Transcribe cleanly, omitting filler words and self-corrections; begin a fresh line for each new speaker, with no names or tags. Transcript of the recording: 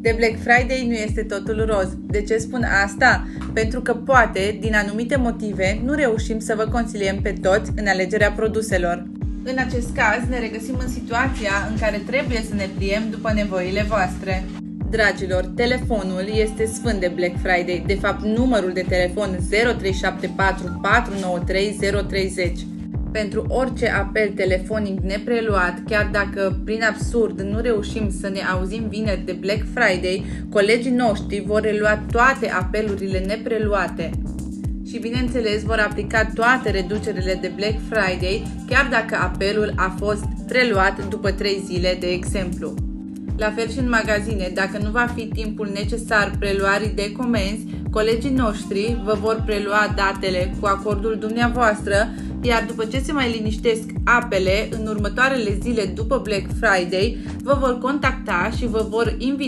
De Black Friday nu este totul roz. De ce spun asta? Pentru că poate, din anumite motive, nu reușim să vă consiliem pe toți în alegerea produselor. În acest caz, ne regăsim în situația în care trebuie să ne pliem după nevoile voastre. Dragilor, telefonul este sfânt de Black Friday, de fapt numărul de telefon 0374 493 030. Pentru orice apel telefonic nepreluat, chiar dacă prin absurd nu reușim să ne auzim vineri de Black Friday, colegii noștri vor relua toate apelurile nepreluate. Și bineînțeles vor aplica toate reducerile de Black Friday, chiar dacă apelul a fost preluat după 3 zile, de exemplu. La fel și în magazine, dacă nu va fi timpul necesar preluării de comenzi, colegii noștri vă vor prelua datele cu acordul dumneavoastră, iar după ce se mai liniștesc apele, în următoarele zile după Black Friday, vă vor contacta și vă vor invita